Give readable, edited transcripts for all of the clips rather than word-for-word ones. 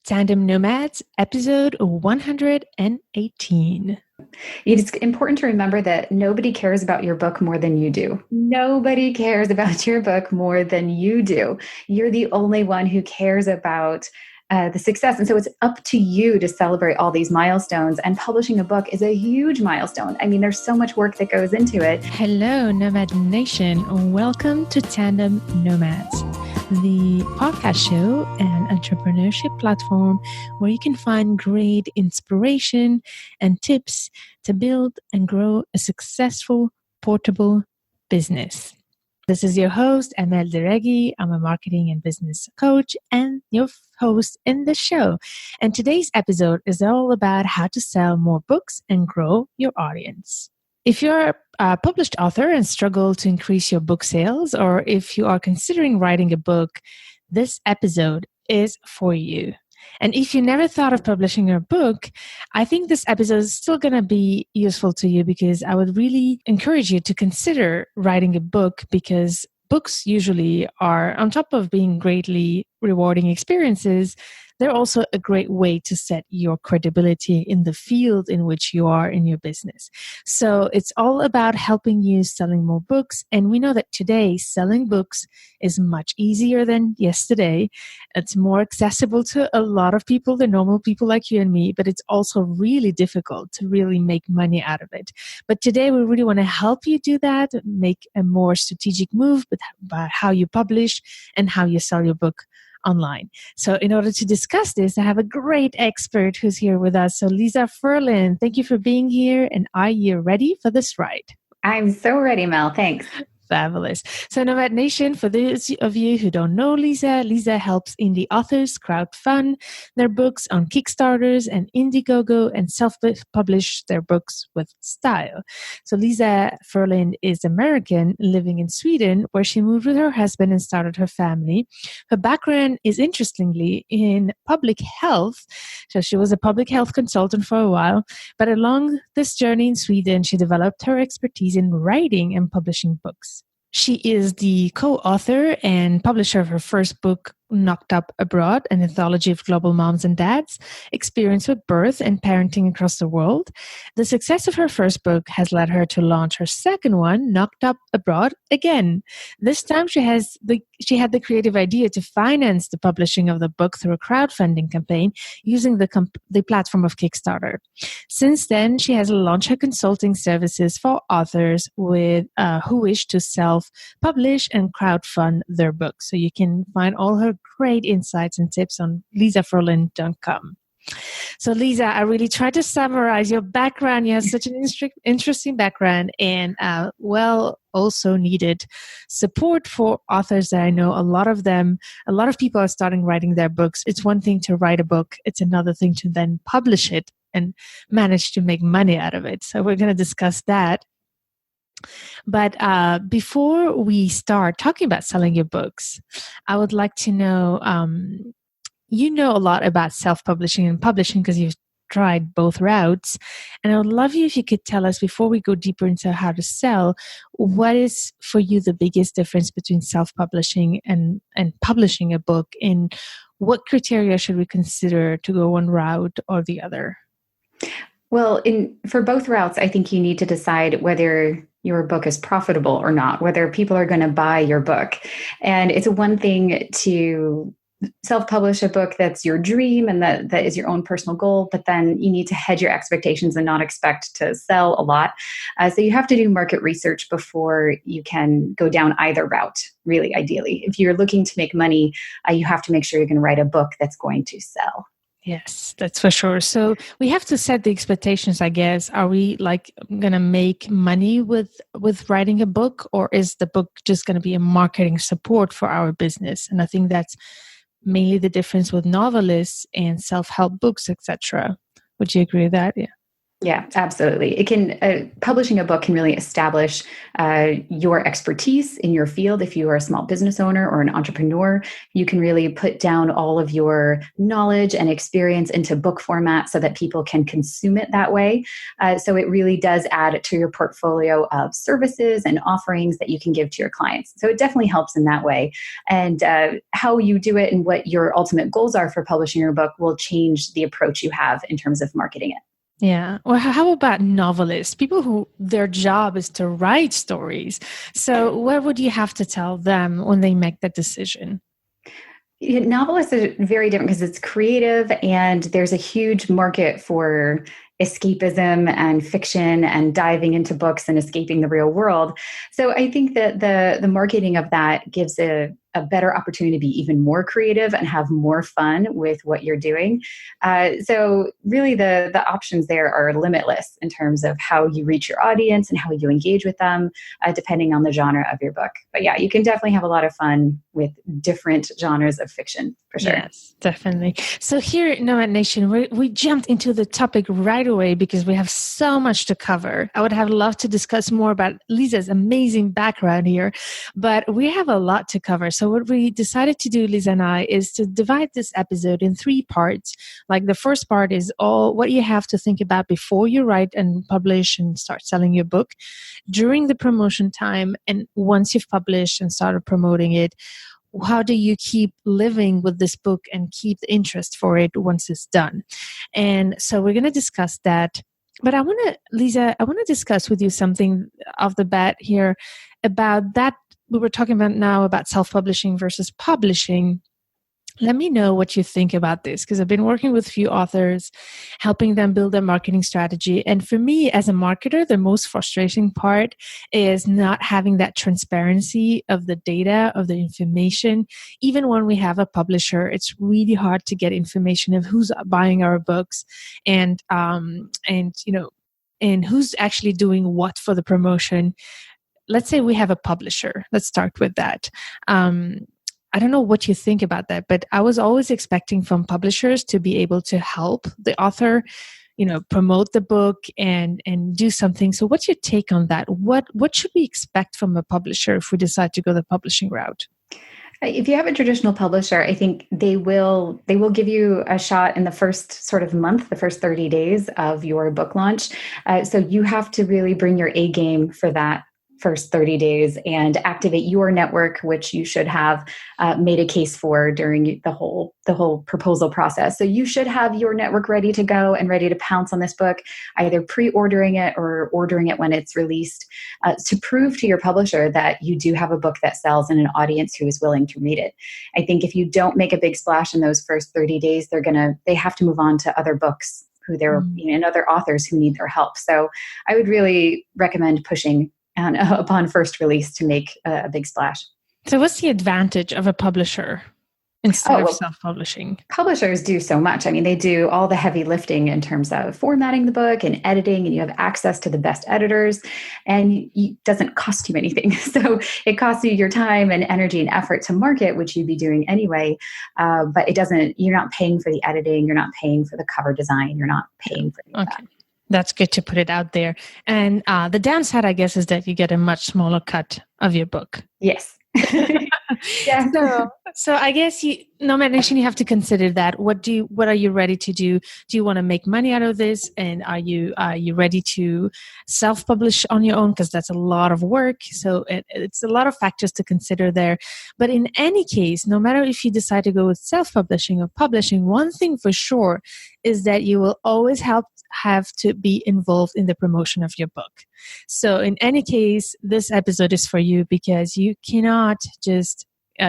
Tandem Nomads, episode 118. It's important to remember that nobody cares about your book more than you do. Nobody cares about your book more than you do. You're the only one who cares about the success. And so it's up to you to celebrate all these milestones. And publishing a book is a huge milestone. I mean, there's so much work that goes into it. Hello, Nomad Nation. Welcome to Tandem Nomads, the podcast show and entrepreneurship platform where you can find great inspiration and tips to build and grow a successful portable business. This is your host, Amel Deregi. I'm a marketing and business coach and your host in the show. And today's episode is all about how to sell more books and grow your audience. If you're a published author and struggle to increase your book sales, or if you are considering writing a book, this episode is for you. And if you never thought of publishing your book, I think this episode is still going to be useful to you because I would really encourage you to consider writing a book, because books usually are, on top of being greatly rewarding experiences, they're also a great way to set your credibility in the field in which you are in your business. So it's all about helping you selling more books. And we know that today selling books is much easier than yesterday. It's more accessible to a lot of people, the normal people like you and me, but it's also really difficult to really make money out of it. But today we really want to help you do that, make a more strategic move about how you publish and how you sell your book online. So in order to discuss this, I have a great expert who's here with us. So Lisa Ferland, thank you for being here. And are you ready for this ride? I'm so ready, Mel. Thanks. Fabulous. So Nomad Nation, for those of you who don't know Lisa helps indie authors crowdfund their books on Kickstarters and IndieGoGo and self-publish their books with style. So Lisa Ferland is American, living in Sweden, where she moved with her husband and started her family. Her background is interestingly in public health. So she was a public health consultant for a while, but along this journey in Sweden, she developed her expertise in writing and publishing books. She is the co-author and publisher of her first book, Knocked Up Abroad, an anthology of global moms and dads' experience with birth and parenting across the world. The success of her first book has led her to launch her second one, Knocked Up Abroad, again. This time she had the creative idea to finance the publishing of the book through a crowdfunding campaign using the platform of Kickstarter. Since then, she has launched her consulting services for authors who wish to self-publish and crowdfund their books. So you can find all her great insights and tips on lisaferland.com. So Lisa, I really tried to summarize your background. You have such an interesting background and also needed support for authors that I know a lot of people are starting writing their books. It's one thing to write a book. It's another thing to then publish it and manage to make money out of it. So we're going to discuss that. But before we start talking about selling your books, I would like to know, you know a lot about self-publishing and publishing because you've tried both routes. And I would love you if you could tell us, before we go deeper into how to sell, what is for you the biggest difference between self-publishing and publishing a book, and what criteria should we consider to go one route or the other? Well, for both routes, I think you need to decide whether your book is profitable or not, whether people are going to buy your book. And it's one thing to self-publish a book that's your dream and that is your own personal goal, but then you need to hedge your expectations and not expect to sell a lot. So you have to do market research before you can go down either route, really, ideally. If you're looking to make money, you have to make sure you're going to write a book that's going to sell. Yes, that's for sure. So we have to set the expectations, I guess. Are we going to make money with writing a book, or is the book just going to be a marketing support for our business? And I think that's mainly the difference with novelists and self-help books, etc. Would you agree with that? Yeah. Yeah, absolutely. It can publishing a book can really establish your expertise in your field. If you are a small business owner or an entrepreneur, you can really put down all of your knowledge and experience into book format so that people can consume it that way. So it really does add to your portfolio of services and offerings that you can give to your clients. So it definitely helps in that way. And how you do it and what your ultimate goals are for publishing your book will change the approach you have in terms of marketing it. Yeah. Well, how about novelists? People who their job is to write stories. So what would you have to tell them when they make that decision? Novelists are very different because it's creative and there's a huge market for escapism and fiction and diving into books and escaping the real world. So I think that the marketing of that gives a better opportunity to be even more creative and have more fun with what you're doing. So really the options there are limitless in terms of how you reach your audience and how you engage with them, depending on the genre of your book. But yeah, you can definitely have a lot of fun with different genres of fiction, for sure. Yes, definitely. So here at Nomad Nation, we jumped into the topic right away because we have so much to cover. I would have loved to discuss more about Lisa's amazing background here, but we have a lot to cover. So what we decided to do, Lisa and I, is to divide this episode in 3 parts. Like the first part is all what you have to think about before you write and publish and start selling your book, during the promotion time, and once you've published and started promoting it. How do you keep living with this book and keep the interest for it once it's done? And so we're going to discuss that. But Lisa, I want to discuss with you something off the bat here about that. We were talking about now about self-publishing versus publishing. Let me know what you think about this, because I've been working with a few authors, helping them build their marketing strategy. And for me, as a marketer, the most frustrating part is not having that transparency of the data, of the information. Even when we have a publisher, it's really hard to get information of who's buying our books and who's actually doing what for the promotion. Let's say we have a publisher. Let's start with that. I don't know what you think about that, but I was always expecting from publishers to be able to help the author, promote the book and do something. So what's your take on that? What should we expect from a publisher if we decide to go the publishing route? If you have a traditional publisher, I think they will give you a shot in the first sort of month, the first 30 days of your book launch. So you have to really bring your A game for that first 30 days and activate your network, which you should have made a case for during the whole proposal process. So you should have your network ready to go and ready to pounce on this book, either pre-ordering it or ordering it when it's released, to prove to your publisher that you do have a book that sells and an audience who is willing to read it. I think if you don't make a big splash in those first 30 days, they have to move on to other books and other authors who need their help. So I would really recommend pushing upon first release to make a big splash. So what's the advantage of a publisher instead of self-publishing? Publishers do so much. I mean, they do all the heavy lifting in terms of formatting the book and editing, and you have access to the best editors, and it doesn't cost you anything. So it costs you your time and energy and effort to market, which you'd be doing anyway. But you're not paying for the editing. You're not paying for the cover design. You're not paying for any of that. That's good to put it out there. And the downside, I guess, is that you get a much smaller cut of your book. Yes. Yeah. So I guess Nomad Nation, you have to consider that. What are you ready to do? Do you want to make money out of this? And are you ready to self-publish on your own? Because that's a lot of work. So it's a lot of factors to consider there. But in any case, no matter if you decide to go with self-publishing or publishing, one thing for sure is that you will always have to be involved in the promotion of your book. So in any case, this episode is for you because you cannot just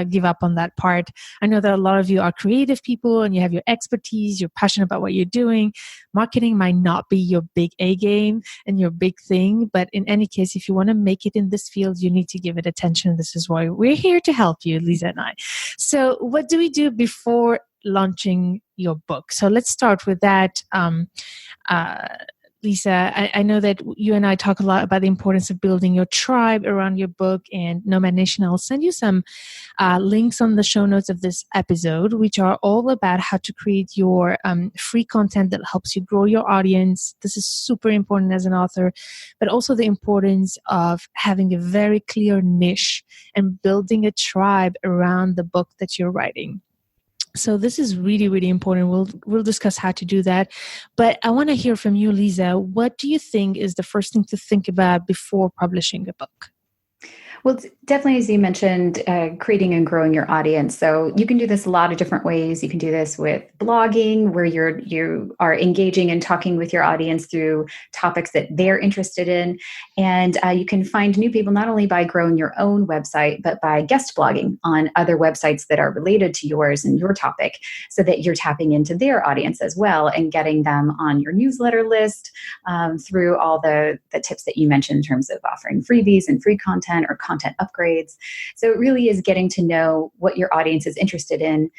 give up on that part. I know that a lot of you are creative people and you have your expertise, you're passionate about what you're doing. Marketing might not be your big A game and your big thing, but in any case, if you want to make it in this field, you need to give it attention. This is why we're here to help you, Lisa and I. So what do we do before launching your book? So let's start with that. Lisa, I know that you and I talk a lot about the importance of building your tribe around your book, and Nomad Nation, I'll send you some links on the show notes of this episode, which are all about how to create your free content that helps you grow your audience. This is super important as an author, but also the importance of having a very clear niche and building a tribe around the book that you're writing. So this is really, really important. We'll discuss how to do that. But I want to hear from you, Lisa. What do you think is the first thing to think about before publishing a book? Well, definitely, as you mentioned, creating and growing your audience. So you can do this a lot of different ways. You can do this with blogging, where you are engaging and talking with your audience through topics that they're interested in. And you can find new people not only by growing your own website, but by guest blogging on other websites that are related to yours and your topic, so that you're tapping into their audience as well and getting them on your newsletter list through all the tips that you mentioned in terms of offering freebies and free content or content upgrades. So it really is getting to know what your audience is interested in,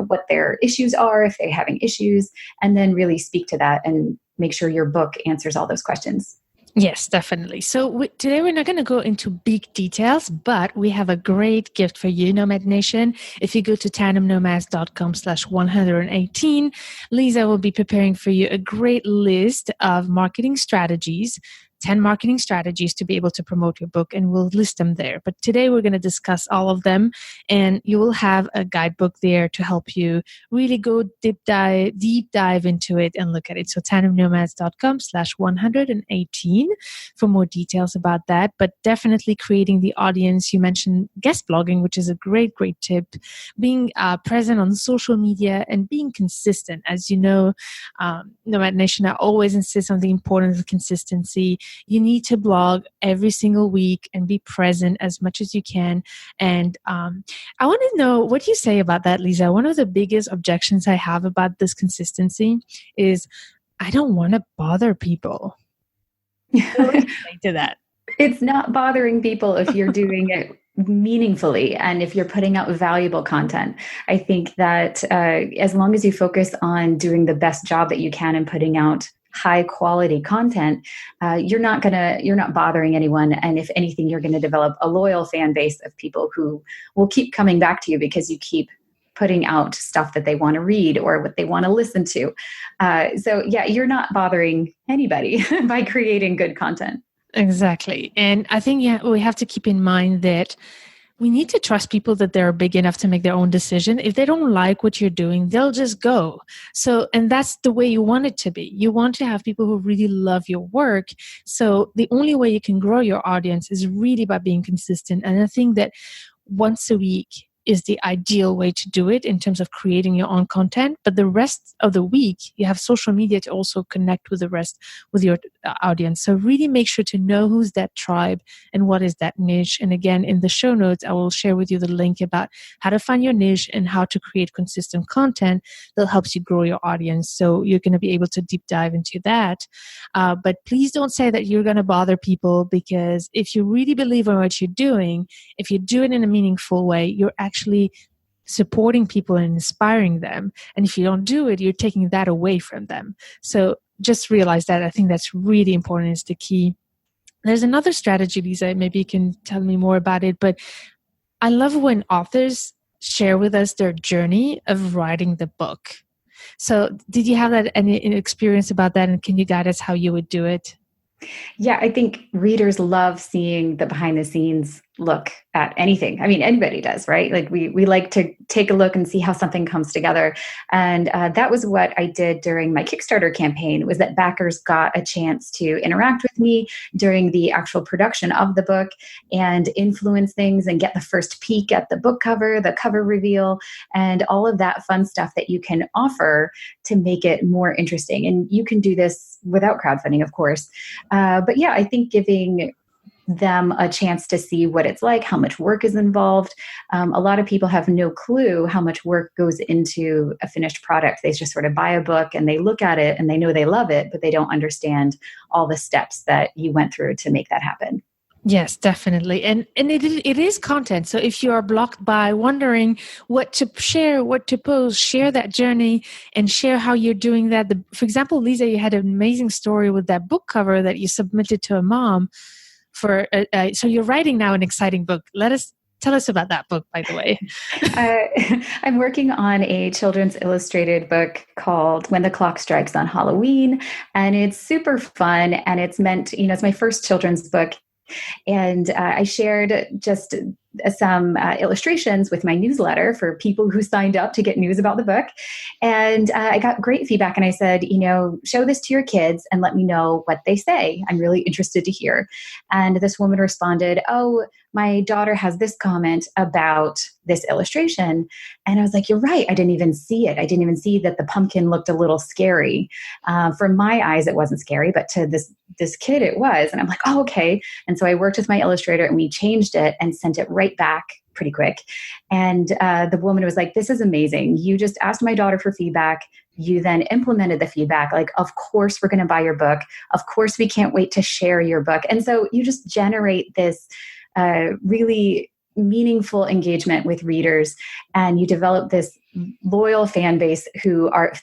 what their issues are, if they're having issues, and then really speak to that and make sure your book answers all those questions. Yes, definitely. So today we're not going to go into big details, but we have a great gift for you, Nomad Nation. If you go to tandemnomads.com/118, Lisa will be preparing for you a great list of marketing strategies, 10 marketing strategies to be able to promote your book, and we'll list them there. But today we're going to discuss all of them, and you will have a guidebook there to help you really go deep dive into it and look at it. So tandemnomads.com/118 for more details about that. But definitely creating the audience. You mentioned guest blogging, which is a great tip. Being present on social media and being consistent. As you know, Nomad Nation, I always insist on the importance of consistency. You need to blog every single week and be present as much as you can. And I want to know what you say about that, Lisa. One of the biggest objections I have about this consistency is I don't want to bother people. What do you say to that? It's not bothering people if you're doing it meaningfully and if you're putting out valuable content. I think that as long as you focus on doing the best job that you can and putting out high quality content, you're not bothering anyone. And if anything, you're going to develop a loyal fan base of people who will keep coming back to you because you keep putting out stuff that they want to read or what they want to listen to. So yeah, you're not bothering anybody by creating good content. Exactly. And I think we have to keep in mind that we need to trust people that they're big enough to make their own decision. If they don't like what you're doing, they'll just go. So, and that's the way you want it to be. You want to have people who really love your work. So the only way you can grow your audience is really by being consistent. And I think that once a week is the ideal way to do it in terms of creating your own content. But the rest of the week, you have social media to also connect with with your audience. So really make sure to know who's that tribe and what is that niche. And again, in the show notes, I will share with you the link about how to find your niche and how to create consistent content that helps you grow your audience. So you're going to be able to deep dive into that. But please don't say that you're going to bother people, because if you really believe in what you're doing, if you do it in a meaningful way, you're actually supporting people and inspiring them. And if you don't do it, you're taking that away from them. So just realize that. I think that's really important. It's the key. There's another strategy, Lisa. Maybe you can tell me more about it. But I love when authors share with us their journey of writing the book. So did you have any experience about that? And can you guide us how you would do it? Yeah, I think readers love seeing the behind the scenes look at anything. I mean, anybody does, right? Like we like to take a look and see how something comes together. And that was what I did during my Kickstarter campaign, was that backers got a chance to interact with me during the actual production of the book and influence things and get the first peek at the book cover, the cover reveal, and all of that fun stuff that you can offer to make it more interesting. And you can do this without crowdfunding, of course. But yeah, I think giving them a chance to see what it's like, how much work is involved. A lot of people have no clue how much work goes into a finished product. They just sort of buy a book and they look at it and they know they love it, but they don't understand all the steps that you went through to make that happen. Yes, definitely. And it is content. So if you are blocked by wondering what to share, what to post, share that journey and share how you're doing that. For example, Lisa, you had an amazing story with that book cover that you submitted to a mom for, so you're writing now an exciting book. Tell us about that book, by the way. I'm working on a children's illustrated book called When the Clock Strikes on Halloween. And it's super fun. And it's meant, it's my first children's book. And I shared just some illustrations with my newsletter for people who signed up to get news about the book. And I got great feedback. And I said, show this to your kids and let me know what they say. I'm really interested to hear. And this woman responded, oh, my daughter has this comment about this illustration. And I was like, you're right. I didn't even see it. I didn't even see that the pumpkin looked a little scary. From my eyes, it wasn't scary, but to this kid, it was. And I'm like, oh, okay. And so I worked with my illustrator and we changed it and sent it right back pretty quick. And the woman was like, this is amazing. You just asked my daughter for feedback. You then implemented the feedback. Like, of course, we're going to buy your book. Of course, we can't wait to share your book. And so you just generate this really meaningful engagement with readers, and you develop this loyal fan base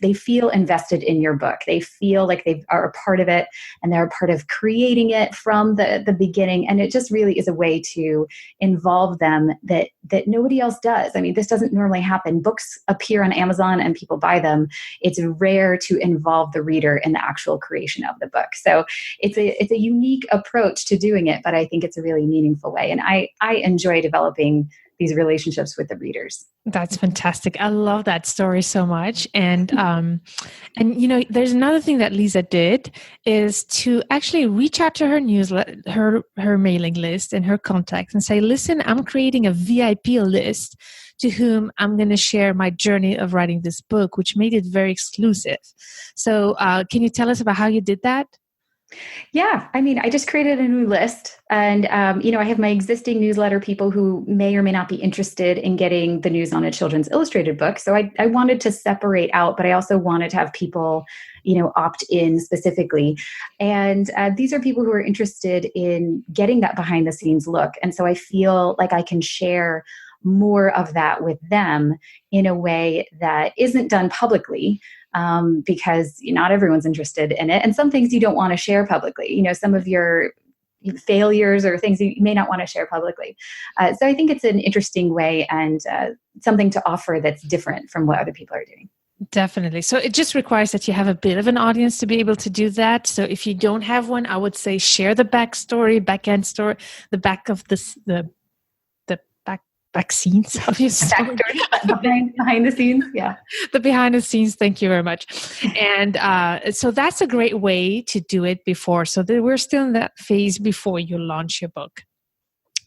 they feel invested in your book. They feel like they are a part of it and they're a part of creating it from the beginning. And it just really is a way to involve them that nobody else does. I mean, this doesn't normally happen. Books appear on Amazon and people buy them. It's rare to involve the reader in the actual creation of the book. So it's a unique approach to doing it, but I think it's a really meaningful way. And I enjoy developing these relationships with the readers. That's fantastic. I love that story so much. And there's another thing that Lisa did is to actually reach out to her newsletter, her mailing list and her contacts and say, listen, I'm creating a VIP list to whom I'm going to share my journey of writing this book, which made it very exclusive. So can you tell us about how you did that? Yeah. I mean, I just created a new list and, I have my existing newsletter people who may or may not be interested in getting the news on a children's illustrated book. So I wanted to separate out, but I also wanted to have people, opt in specifically. And these are people who are interested in getting that behind the scenes look. And so I feel like I can share more of that with them in a way that isn't done publicly. Because not everyone's interested in it. And some things you don't want to share publicly, some of your failures or things you may not want to share publicly. So I think it's an interesting way and something to offer that's different from what other people are doing. Definitely. So it just requires that you have a bit of an audience to be able to do that. So if you don't have one, I would say share the backstory, back-end story, the back of the back scenes of your story. behind the scenes. Yeah. The behind the scenes. Thank you very much. And so that's a great way to do it before. So we're still in that phase before you launch your book.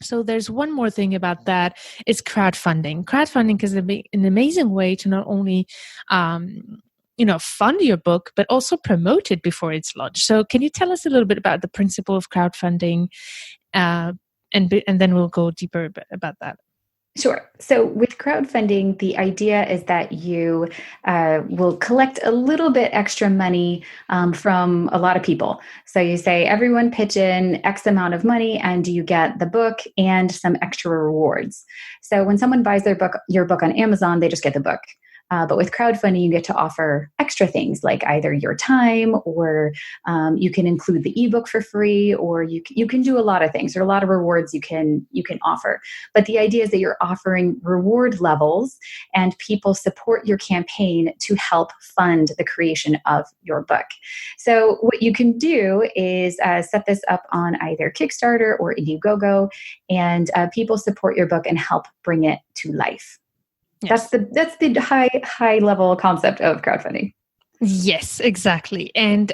So there's one more thing about that. It's crowdfunding. Crowdfunding is an amazing way to not only fund your book, but also promote it before it's launched. So can you tell us a little bit about the principle of crowdfunding? And then we'll go deeper about that. Sure. So with crowdfunding, the idea is that you will collect a little bit extra money from a lot of people. So you say, everyone pitch in X amount of money and you get the book and some extra rewards. So when someone buys your book on Amazon, they just get the book. But with crowdfunding, you get to offer extra things like either your time or you can include the ebook for free, or you can do a lot of things. There are a lot of rewards you can offer. But the idea is that you're offering reward levels and people support your campaign to help fund the creation of your book. So what you can do is set this up on either Kickstarter or IndieGoGo, and people support your book and help bring it to life. Yes. That's the high level concept of crowdfunding. Yes, exactly. And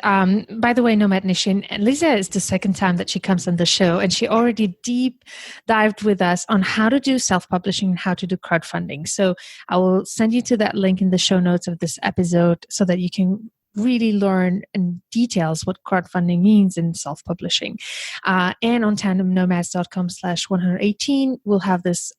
by the way, Nomad Nation, Lisa is the second time that she comes on the show, and she already deep dived with us on how to do self-publishing and how to do crowdfunding. So I will send you to that link in the show notes of this episode so that you can really learn in details what crowdfunding means in self-publishing. And on tandemnomads.com/118, we'll have this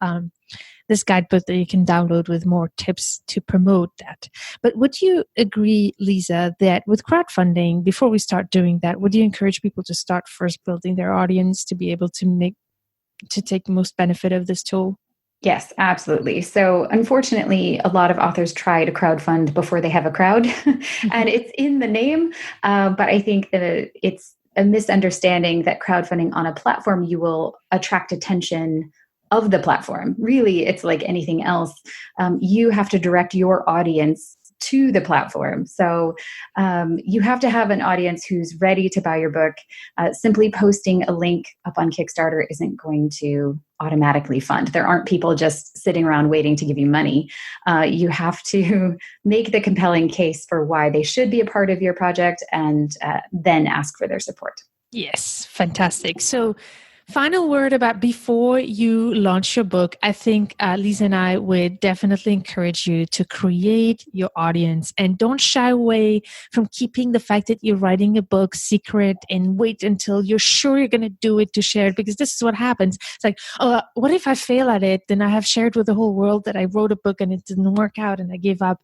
this guidebook that you can download with more tips to promote that. But would you agree, Lisa, that with crowdfunding, before we start doing that, would you encourage people to start first building their audience to be able to take the most benefit of this tool? Yes, absolutely. So unfortunately, a lot of authors try to crowdfund before they have a crowd, and it's in the name. But I think that it's a misunderstanding that crowdfunding on a platform, you will attract attention of the platform. Really, it's like anything else. You have to direct your audience to the platform. So you have to have an audience who's ready to buy your book. Simply posting a link up on Kickstarter isn't going to automatically fund. There aren't people just sitting around waiting to give you money. You have to make the compelling case for why they should be a part of your project, and then ask for their support. Yes, fantastic. So final word about before you launch your book. I think Lisa and I would definitely encourage you to create your audience, and don't shy away from keeping the fact that you're writing a book secret, and wait until you're sure you're going to do it to share it, because this is what happens. It's like, oh, what if I fail at it? Then I have shared with the whole world that I wrote a book and it didn't work out and I gave up.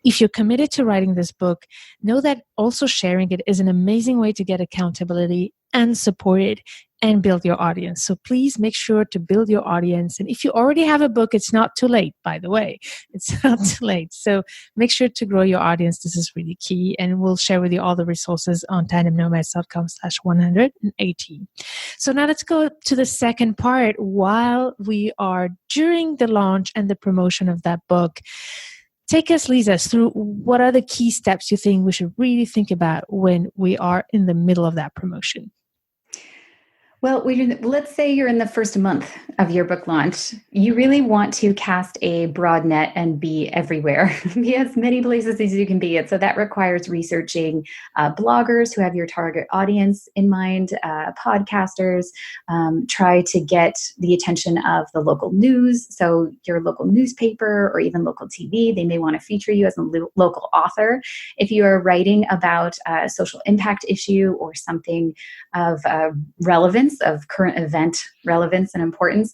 If you're committed to writing this book, know that also sharing it is an amazing way to get accountability and support it and build your audience. So please make sure to build your audience. And if you already have a book, it's not too late, by the way. It's not too late. So make sure to grow your audience. This is really key. And we'll share with you all the resources on tandemnomads.com/118. So now let's go to the second part. While we are during the launch and the promotion of that book, take us, Lisa, through what are the key steps you think we should really think about when we are in the middle of that promotion? Well, let's say you're in the first month of your book launch. You really want to cast a broad net and be everywhere, be as many places as you can be. And so that requires researching bloggers who have your target audience in mind, podcasters. Try to get the attention of the local news. So your local newspaper or even local TV, they may want to feature you as a local author. If you are writing about a social impact issue or something of relevance, of current event relevance and importance,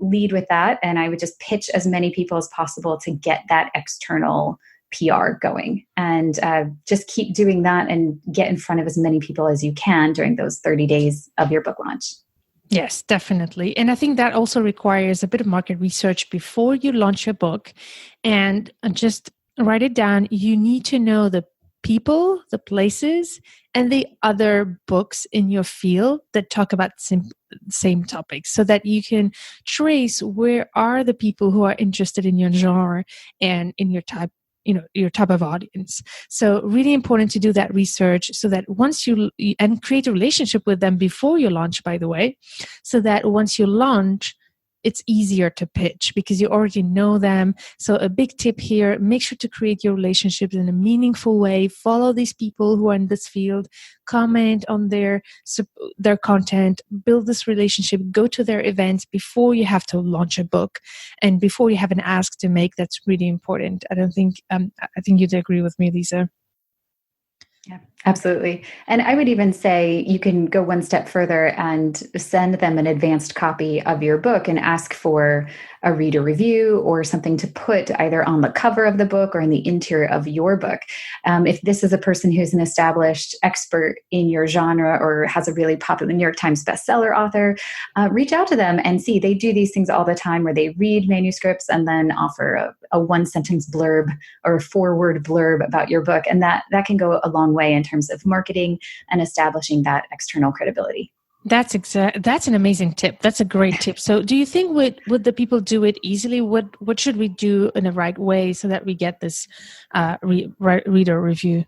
lead with that. And I would just pitch as many people as possible to get that external PR going. And just keep doing that and get in front of as many people as you can during those 30 days of your book launch. Yes, definitely. And I think that also requires a bit of market research before you launch your book. And just write it down. You need to know the people, the places, and the other books in your field that talk about same topics, so that you can trace where are the people who are interested in your genre and in your type of audience. So really important to do that research, so that once and create a relationship with them before you launch, by the way, so that once you launch, it's easier to pitch because you already know them. So a big tip here, make sure to create your relationships in a meaningful way. Follow these people who are in this field, comment on their content, build this relationship, go to their events before you have to launch a book and before you have an ask to make. That's really important. I think you'd agree with me, Lisa. Yeah, absolutely. And I would even say you can go one step further and send them an advanced copy of your book and ask for a reader review or something to put either on the cover of the book or in the interior of your book. If this is a person who's an established expert in your genre or has a really popular New York Times bestseller author, reach out to them and see. They do these things all the time where they read manuscripts and then offer a one-sentence blurb or a four-word blurb about your book. And that can go a long way in terms of marketing and establishing that external credibility. That's an amazing tip. That's a great tip. So do you think would the people do it easily? What should we do in the right way so that we get this reader review?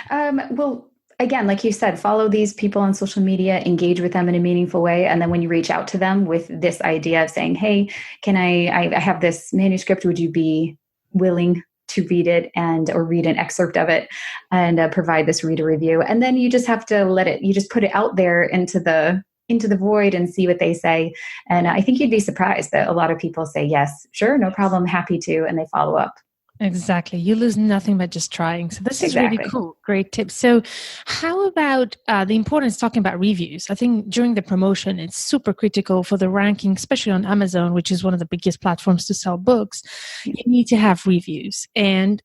Well, again, like you said, follow these people on social media, engage with them in a meaningful way. And then when you reach out to them with this idea of saying, hey, I have this manuscript, would you be willing to read it or read an excerpt of it and provide this reader review? And then you just have to you just put it out there into the void and see what they say. And I think you'd be surprised that a lot of people say, yes, sure, no problem, happy to, and they follow up. Exactly. You lose nothing by just trying. So this is really Exactly. cool. Great tip. So how about the importance talking about reviews? I think during the promotion, it's super critical for the ranking, especially on Amazon, which is one of the biggest platforms to sell books. You need to have reviews. And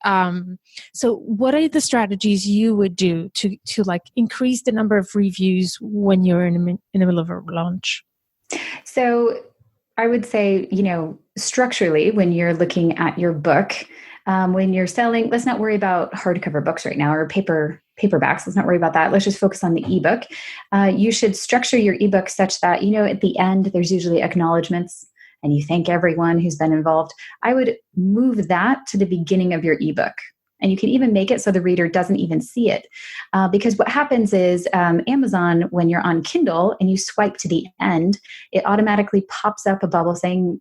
so what are the strategies you would do to like increase the number of reviews when you're in the middle of a launch? So I would say, structurally, when you're looking at your book, when you're selling, let's not worry about hardcover books right now or paperbacks. Let's not worry about that. Let's just focus on the ebook. You should structure your ebook such that, at the end, there's usually acknowledgments and you thank everyone who's been involved. I would move that to the beginning of your ebook. And you can even make it so the reader doesn't even see it. Because what happens is Amazon, when you're on Kindle and you swipe to the end, it automatically pops up a bubble saying,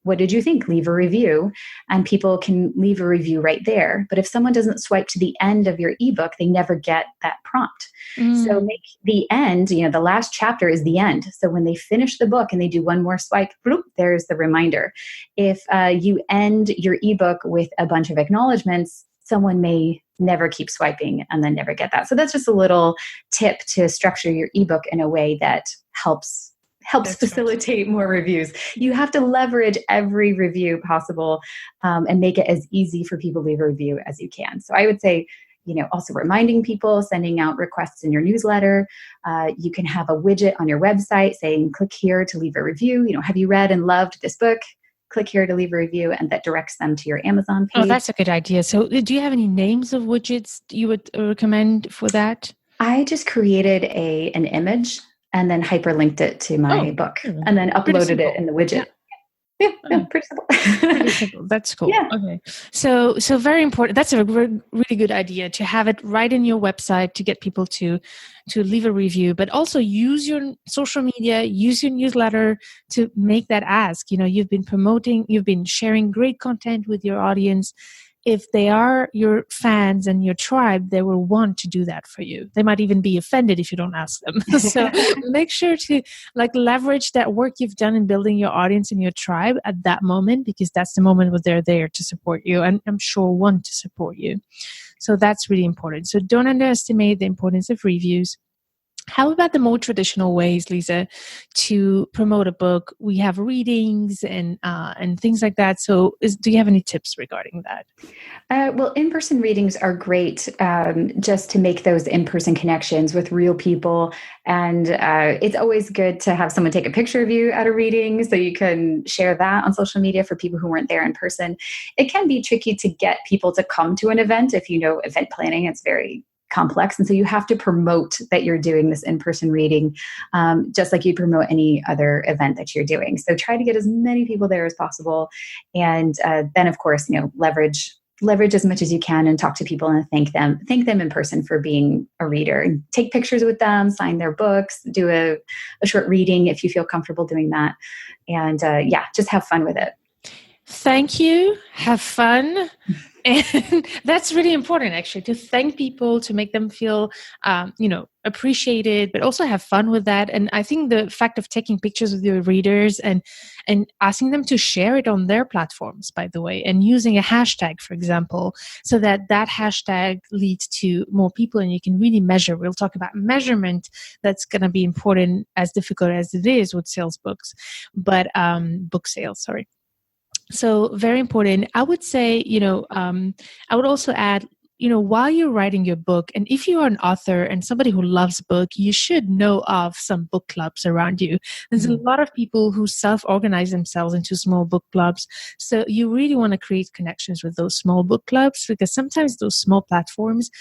what did you think? Leave a review. And people can leave a review right there. But if someone doesn't swipe to the end of your ebook, they never get that prompt. So make the end, the last chapter is the end. So when they finish the book and they do one more swipe, bloop, there's the reminder. If you end your ebook with a bunch of acknowledgments, someone may never keep swiping and then never get that. So that's just a little tip to structure your ebook in a way that helps facilitate more reviews. You have to leverage every review possible and make it as easy for people to leave a review as you can. So I would say, also reminding people, sending out requests in your newsletter. You can have a widget on your website saying, click here to leave a review. Have you read and loved this book? Click here to leave a review, and that directs them to your Amazon page. Oh, that's a good idea. So do you have any names of widgets you would recommend for that? I just created an image and then hyperlinked it to my book and then uploaded it in the widget. Yeah, pretty simple. Pretty simple. That's cool. Yeah. Okay. So very important. That's a really good idea to have it right in your website to get people to leave a review, but also use your social media, use your newsletter to make that ask. You've been sharing great content with your audience. If they are your fans and your tribe, they will want to do that for you. They might even be offended if you don't ask them. So make sure to leverage that work you've done in building your audience and your tribe at that moment, because that's the moment where they're there to support you and I'm sure want to support you. So that's really important. So don't underestimate the importance of reviews. How about the more traditional ways, Lisa, to promote a book? We have readings and things like that. So do you have any tips regarding that? Well, in-person readings are great just to make those in-person connections with real people. And it's always good to have someone take a picture of you at a reading so you can share that on social media for people who weren't there in person. It can be tricky to get people to come to an event. If you know event planning, it's very complex. And so you have to promote that you're doing this in-person reading, just like you'd promote any other event that you're doing. So try to get as many people there as possible. And then, of course, leverage as much as you can and talk to people and thank them in person for being a reader. And take pictures with them, sign their books, do a short reading if you feel comfortable doing that. And just have fun with it. Thank you. Have fun. And that's really important, actually, to thank people, to make them feel, appreciated, but also have fun with that. And I think the fact of taking pictures with your readers and asking them to share it on their platforms, by the way, and using a hashtag, for example, so that hashtag leads to more people and you can really measure. We'll talk about measurement. That's going to be important, as difficult as it is with sales books, but book sales, sorry. So very important. I would say, I would also add, while you're writing your book, and if you are an author and somebody who loves book, you should know of some book clubs around you. There's a lot of people who self-organize themselves into small book clubs. So you really want to create connections with those small book clubs, because sometimes those small platforms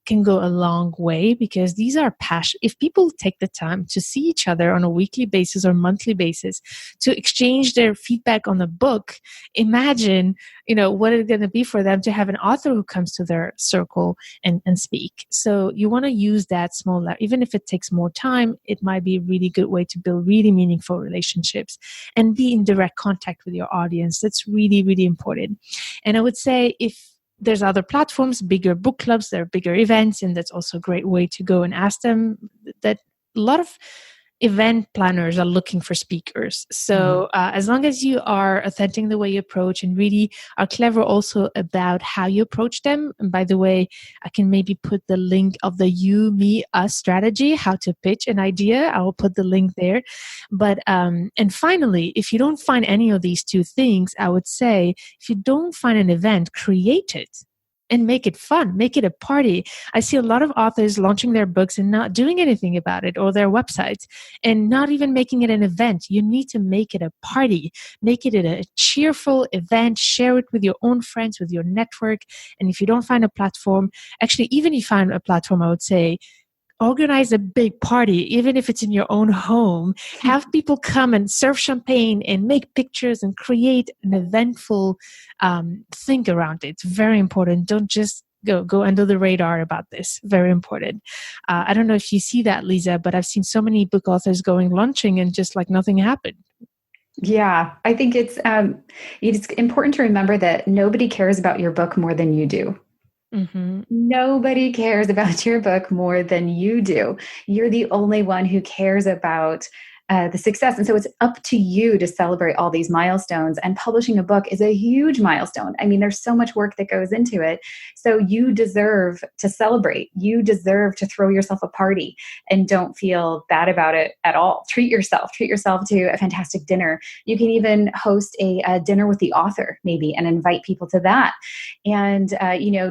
can go a long way, because these are passion. If people take the time to see each other on a weekly basis or monthly basis to exchange their feedback on the book, imagine, what it's going to be for them to have an author who comes to their circle and speak. So you want to use that small, even if it takes more time, it might be a really good way to build really meaningful relationships and be in direct contact with your audience. That's really, really important. And I would say if there's other platforms, bigger book clubs, there are bigger events, and that's also a great way to go and ask them. That a lot of event planners are looking for speakers. So as long as you are authentic in the way you approach and really are clever also about how you approach them. And by the way, I can maybe put the link of the you, me, us strategy, how to pitch an idea. I will put the link there. But, and finally, if you don't find any of these two things, I would say, if you don't find an event, create it. And make it fun, make it a party. I see a lot of authors launching their books and not doing anything about it, or their websites, and not even making it an event. You need to make it a party, make it a cheerful event, share it with your own friends, with your network. And if you don't find a platform, actually, even if you find a platform, I would say, organize a big party, even if it's in your own home. Have people come and serve champagne and make pictures and create an eventful thing around it. It's very important. Don't just go under the radar about this. Very important. I don't know if you see that, Lisa, but I've seen so many book authors launching and just like nothing happened. Yeah, I think it's important to remember that nobody cares about your book more than you do. Mm-hmm. Nobody cares about your book more than you do. You're the only one who cares about the success. And so it's up to you to celebrate all these milestones. And publishing a book is a huge milestone. I mean, there's so much work that goes into it. So you deserve to celebrate. You deserve to throw yourself a party and don't feel bad about it at all. Treat yourself to a fantastic dinner. You can even host a dinner with the author maybe and invite people to that. And,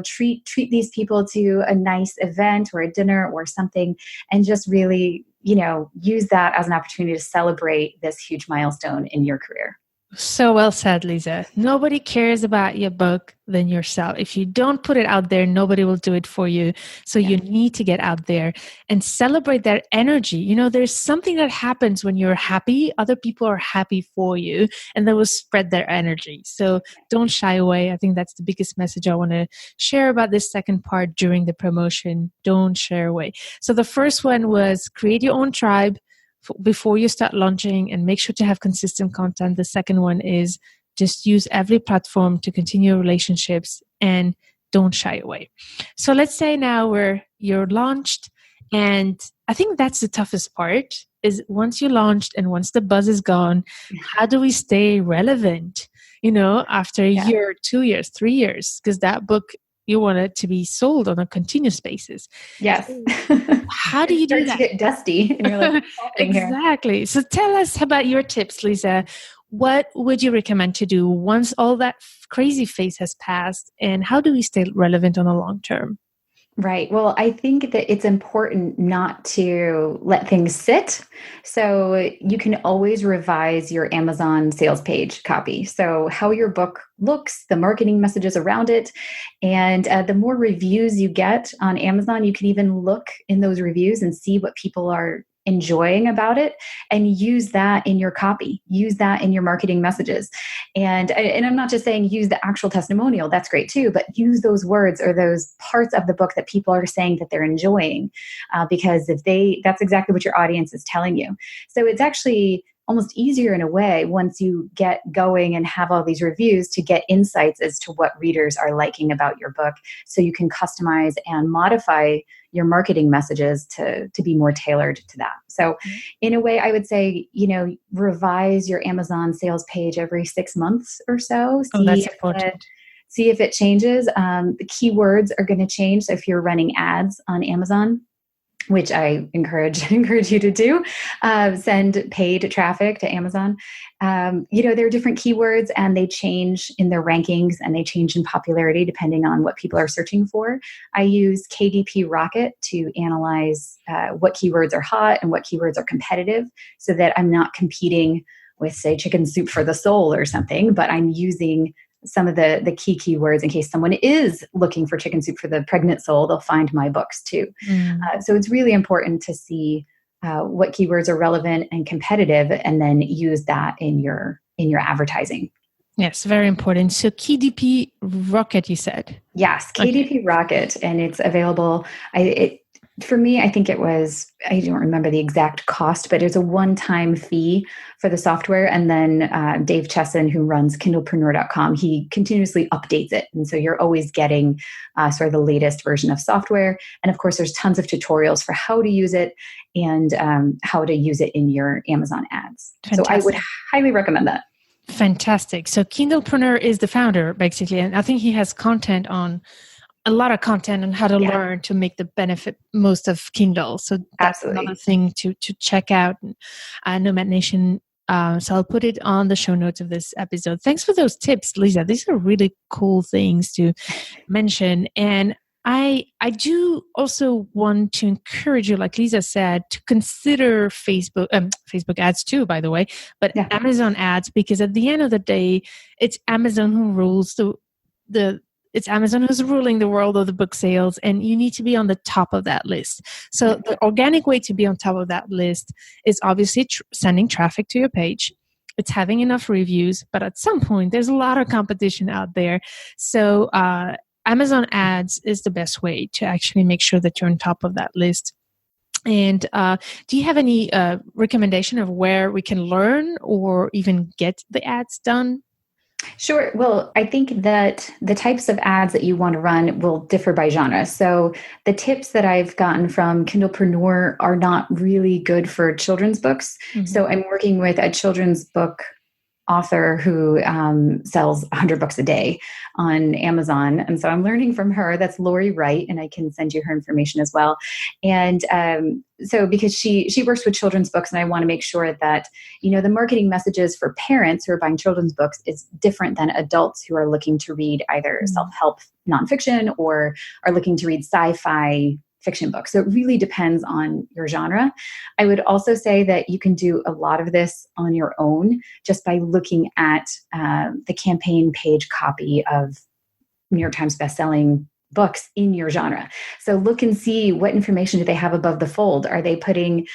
treat these people to a nice event or a dinner or something, and just really use that as an opportunity to celebrate this huge milestone in your career. So well said, Lisa. Nobody cares about your book than yourself. If you don't put it out there, nobody will do it for you. So you need to get out there and celebrate that energy. There's something that happens when you're happy. Other people are happy for you, and they will spread their energy. So don't shy away. I think that's the biggest message I want to share about this second part during the promotion. Don't shy away. So the first one was create your own tribe before you start launching and make sure to have consistent content. The second one is just use every platform to continue relationships and don't shy away. So let's say now you're launched, and I think that's the toughest part is once you launched and once the buzz is gone, how do we stay relevant, after a year, 2 years, 3 years? Because that book, you want it to be sold on a continuous basis. Yes. How do you do that? To get dusty. And you're like, exactly. Here. So tell us about your tips, Lisa. What would you recommend to do once all that crazy phase has passed? And how do we stay relevant on the long term? Right. Well, I think that it's important not to let things sit. So you can always revise your Amazon sales page copy. So how your book looks, the marketing messages around it, and the more reviews you get on Amazon, you can even look in those reviews and see what people are enjoying about it, and use that in your copy, use that in your marketing messages. And I'm not just saying use the actual testimonial, that's great too, but use those words or those parts of the book that people are saying that they're enjoying, because that's exactly what your audience is telling you. So it's actually almost easier in a way once you get going and have all these reviews to get insights as to what readers are liking about your book, so you can customize and modify your marketing messages to be more tailored to that. So in a way, I would say, revise your Amazon sales page every 6 months or so. That's important. See if it changes. The keywords are going to change. So if you're running ads on Amazon, which I encourage you to do, send paid traffic to Amazon. There are different keywords, and they change in their rankings and they change in popularity depending on what people are searching for. I use KDP Rocket to analyze what keywords are hot and what keywords are competitive, so that I'm not competing with, say, chicken soup for the soul or something, but I'm using some of the key keywords in case someone is looking for chicken soup for the pregnant soul, they'll find my books too. So it's really important to see what keywords are relevant and competitive, and then use that in your advertising. Yes, very important. So KDP Rocket, you said? Yes, KDP Rocket, and it's available. For me, I think it was, I don't remember the exact cost, but it's a one-time fee for the software. And then Dave Chesson, who runs kindlepreneur.com, he continuously updates it. And so you're always getting sort of the latest version of software. And of course, there's tons of tutorials for how to use it and how to use it in your Amazon ads. Fantastic. So I would highly recommend that. Fantastic. So Kindlepreneur is the founder, basically. And I think he has a lot of content on how to learn to make the benefit most of Kindle. So that's another thing to check out. Nomad Nation. So I'll put it on the show notes of this episode. Thanks for those tips, Lisa. These are really cool things to mention. And I do also want to encourage you, like Lisa said, to consider Facebook ads too, by the way, but Amazon ads, because at the end of the day, it's Amazon who rules it's Amazon who's ruling the world of the book sales, and you need to be on the top of that list. So the organic way to be on top of that list is obviously sending traffic to your page. It's having enough reviews, but at some point, there's a lot of competition out there. So Amazon ads is the best way to actually make sure that you're on top of that list. And do you have any recommendation of where we can learn or even get the ads done? Sure. Well, I think that the types of ads that you want to run will differ by genre. So the tips that I've gotten from Kindlepreneur are not really good for children's books. Mm-hmm. So I'm working with a children's book author who sells 100 books a day on Amazon. And so I'm learning from her. That's Lori Wright, and I can send you her information as well. And so because she works with children's books, and I want to make sure that, the marketing messages for parents who are buying children's books is different than adults who are looking to read either self-help nonfiction or are looking to read sci-fi fiction books. So it really depends on your genre. I would also say that you can do a lot of this on your own just by looking at the campaign page copy of New York Times bestselling books in your genre. So look and see what information do they have above the fold. Are they putting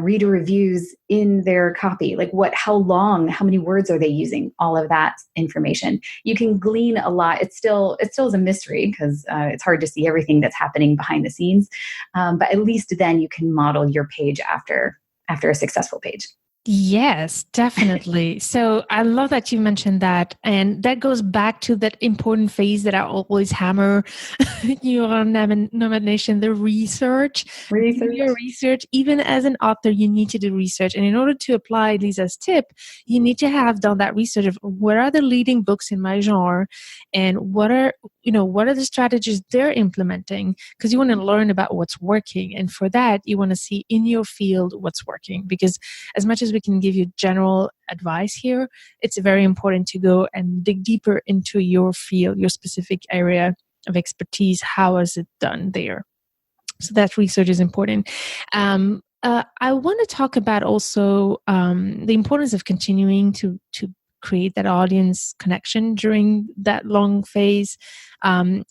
reader reviews in their copy? Like how long, how many words are they using? All of that information. You can glean a lot. It still is a mystery because it's hard to see everything that's happening behind the scenes. But at least then you can model your page after a successful page. Yes, definitely. So I love that you mentioned that. And that goes back to that important phase that I always hammer on Nomad Nation, the research. Your research. Even as an author, you need to do research. And in order to apply Lisa's tip, you need to have done that research of what are the leading books in my genre and what are the strategies they're implementing, because you want to learn about what's working. And for that, you want to see in your field what's working, because as much as we can give you general advice here, it's very important to go and dig deeper into your field, your specific area of expertise. How is it done there? So that research is important. I want to talk about also the importance of continuing to create that audience connection during that long phase.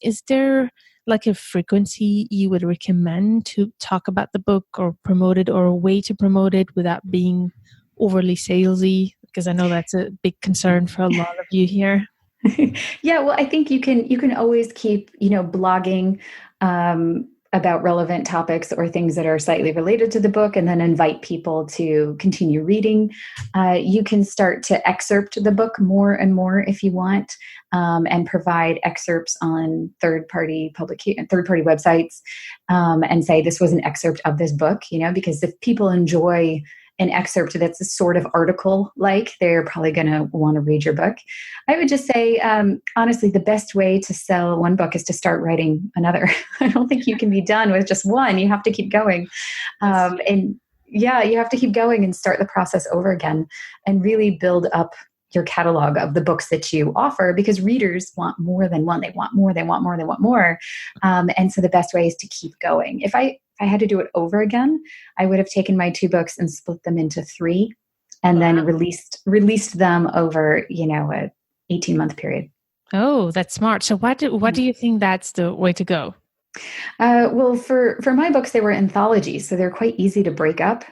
Is there like a frequency you would recommend to talk about the book or promote it, or a way to promote it without being overly salesy? Because I know that's a big concern for a lot of you here. Yeah, well, I think you can always keep, blogging about relevant topics or things that are slightly related to the book, and then invite people to continue reading. You can start to excerpt the book more and more if you want, and provide excerpts on third-party websites, and say this was an excerpt of this book, because if people enjoy an excerpt that's a sort of article, like, they're probably going to want to read your book. I would just say, honestly, the best way to sell one book is to start writing another. I don't think you can be done with just one. You have to keep going. You have to keep going and start the process over again and really build up your catalog of the books that you offer, because readers want more than one. They want more, they want more, they want more. And so the best way is to keep going. If I had to do it over again, I would have taken my 2 books and split them into 3 and then released them over, a 18-month period. Oh, that's smart. So what do you think that's the way to go? Well, for my books, they were anthologies, so they're quite easy to break up.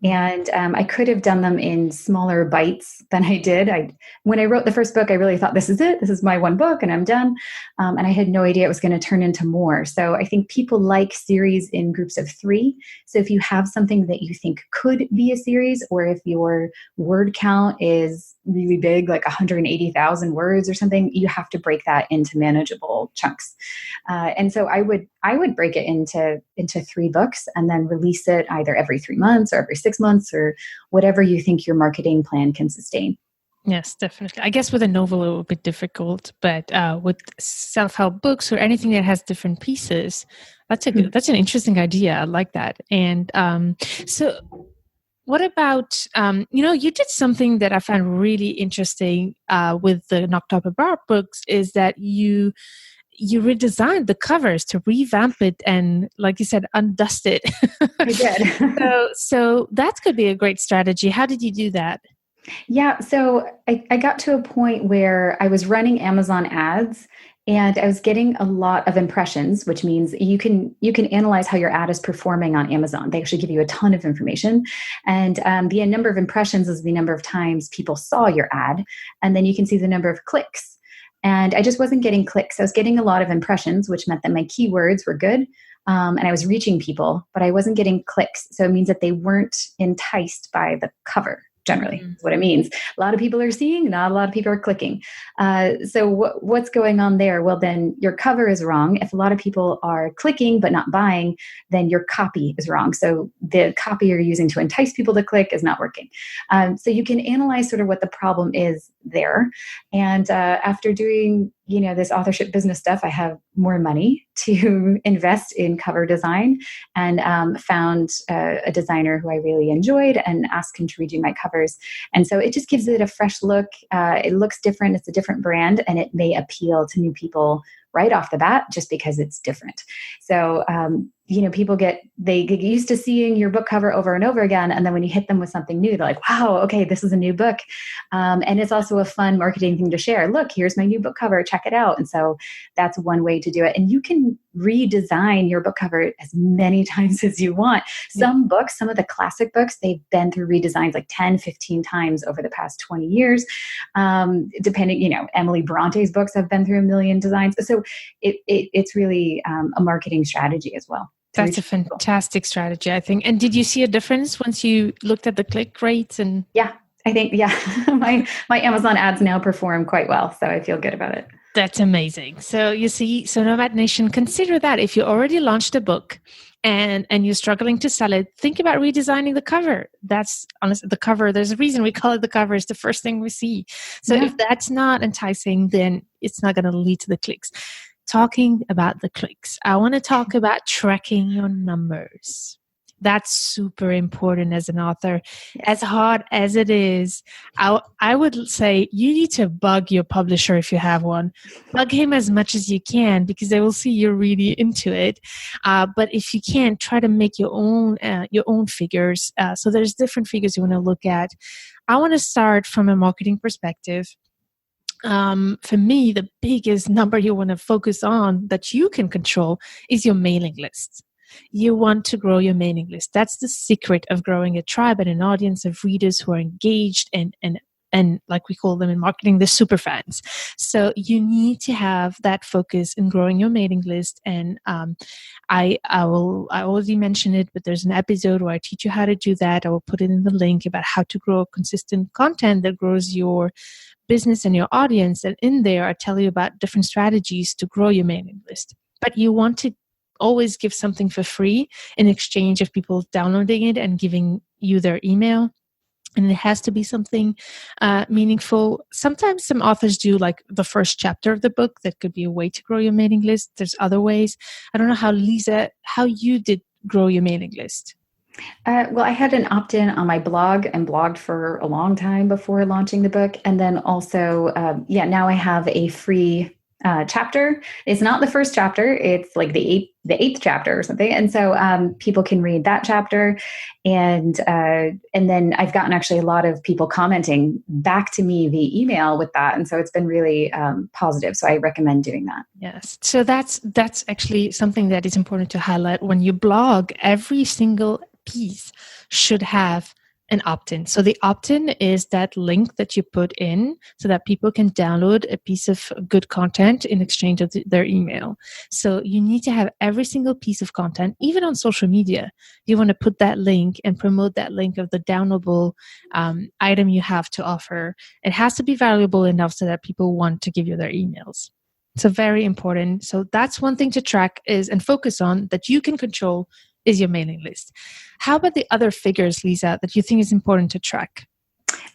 And I could have done them in smaller bites than I did. When I wrote the first book, I really thought, this is it. This is my one book and I'm done. And I had no idea it was going to turn into more. So I think people like series in groups of 3. So if you have something that you think could be a series, or if your word count is really big, like 180,000 words or something, you have to break that into manageable chunks. And so I would break it into 3 books and then release it either every 3 months or every 6 months or whatever you think your marketing plan can sustain. Yes, definitely. I guess with a novel it would be difficult, but with self-help books or anything that has different pieces, that's an interesting idea. I like that. And so what about, you did something that I found really interesting with the Knocked Up Apart books, is that you redesigned the covers to revamp it and, like you said, undust it. I did. so that could be a great strategy. How did you do that? Yeah, so I got to a point where I was running Amazon ads and I was getting a lot of impressions, which means you can analyze how your ad is performing on Amazon. They actually give you a ton of information. And the number of impressions is the number of times people saw your ad. And then you can see the number of clicks. And I just wasn't getting clicks. I was getting a lot of impressions, which meant that my keywords were good. And I was reaching people, but I wasn't getting clicks. So it means that they weren't enticed by the cover. Generally, that's what it means. A lot of people are seeing, not a lot of people are clicking. So what's going on there? Well, then your cover is wrong. If a lot of people are clicking but not buying, then your copy is wrong. So the copy you're using to entice people to click is not working. So you can analyze sort of what the problem is there. And after doing this authorship business stuff, I have more money to invest in cover design, and found a designer who I really enjoyed and asked him to redo my covers. And so it just gives it a fresh look. It looks different. It's a different brand, and it may appeal to new people right off the bat just because it's different. So, people get used to seeing your book cover over and over again. And then when you hit them with something new, they're like, wow, okay, this is a new book. And it's also a fun marketing thing to share. Look, here's my new book cover. Check it out. And so that's one way to do it. And you can redesign your book cover as many times as you want. Some books, some of the classic books, they've been through redesigns like 10, 15 times over the past 20 years. Depending, Emily Bronte's books have been through a million designs. So it's really a marketing strategy as well. That's a fantastic strategy, I think. And did you see a difference once you looked at the click rates? And yeah, I think, my Amazon ads now perform quite well. So I feel good about it. That's amazing. So you see, so Nomad Nation, consider that if you already launched a book and you're struggling to sell it, think about redesigning the cover. That's honestly the cover. There's a reason we call it the cover. It's the first thing we see. So if that's not enticing, then it's not going to lead to the clicks. Talking about the clicks, I want to talk about tracking your numbers. That's super important as an author. Yes. As hard as it is, I would say you need to bug your publisher if you have one. Bug him as much as you can because they will see you're really into it. But if you can't, try to make your own figures. So there's different figures you want to look at. I want to start from a marketing perspective. For me, the biggest number you want to focus on that you can control is your mailing list. You want to grow your mailing list. That's the secret of growing a tribe and an audience of readers who are engaged and like we call them in marketing, the super fans. So you need to have that focus in growing your mailing list. And I already mentioned it, but there's an episode where I teach you how to do that. I will put it in the link about how to grow consistent content that grows your business and your audience. And in there, I tell you about different strategies to grow your mailing list. But you want to always give something for free in exchange of people downloading it and giving you their email. And it has to be something meaningful. Sometimes some authors do like the first chapter of the book. That could be a way to grow your mailing list. There's other ways. I don't know how, Lisa, how you did grow your mailing list. Well, I had an opt-in on my blog and blogged for a long time before launching the book. And then also, now I have a free chapter. It's not the first chapter. It's like the eighth chapter or something. And so people can read that chapter. And then I've gotten actually a lot of people commenting back to me via email with that. And so it's been really positive. So I recommend doing that. Yes. So that's actually something that is important to highlight. When you blog, every single piece should have an opt-in. So the opt-in is that link that you put in so that people can download a piece of good content in exchange of their email. So you need to have every single piece of content, even on social media. You want to put that link and promote that link of the downloadable item you have to offer. It has to be valuable enough so that people want to give you their emails. So very important. So that's one thing to track and focus on that you can control is your mailing list. How about the other figures, Lisa, that you think is important to track?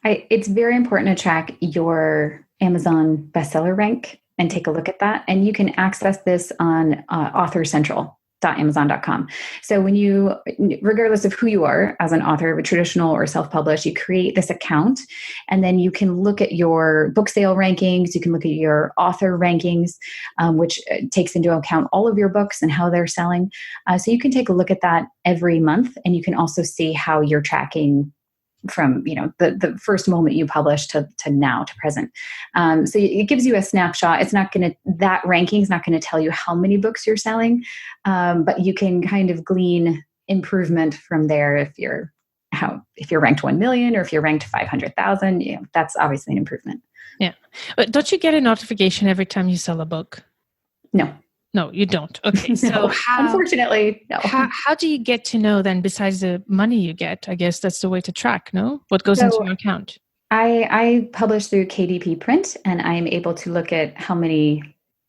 It's very important to track your Amazon bestseller rank and take a look at that. And you can access this on authorcentral.amazon.com. So when you, regardless of who you are as an author, traditional or self-published, you create this account and then you can look at your book sale rankings. You can look at your author rankings, which takes into account all of your books and how they're selling. So you can take a look at that every month, and you can also see how you're tracking from the first moment you published to now to present. So it gives you a snapshot. That ranking is not going to tell you how many books you're selling, but you can kind of glean improvement from there. If you're ranked 1 million or if you're ranked 500,000, that's obviously an improvement. Yeah. But don't you get a notification every time you sell a book? No, you don't. Okay. So unfortunately, no. How do you get to know then, besides the money you get? I guess that's the way to track, no? What goes into your account? I publish through KDP Print, and I'm able to look at how many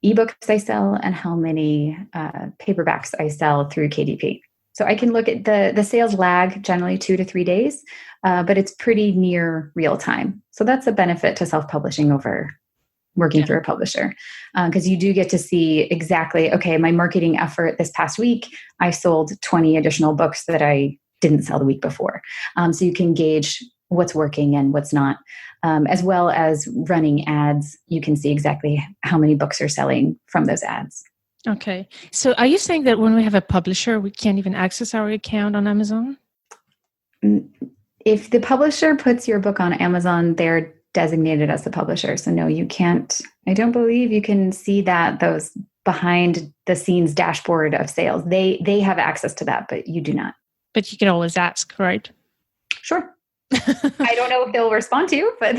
ebooks I sell and how many paperbacks I sell through KDP. So I can look at the sales lag, generally 2 to 3 days, but it's pretty near real time. So that's a benefit to self-publishing over working through a publisher, because you do get to see exactly, okay, my marketing effort this past week, I sold 20 additional books that I didn't sell the week before. So you can gauge what's working and what's not, as well as running ads. You can see exactly how many books are selling from those ads. Okay. So are you saying that when we have a publisher, we can't even access our account on Amazon? If the publisher puts your book on Amazon, they're designated as the publisher. So no, you can't. I don't believe you can see those behind the scenes dashboard of sales. They have access to that, but you do not. But you can always ask, right? Sure. I don't know if they'll respond to you, but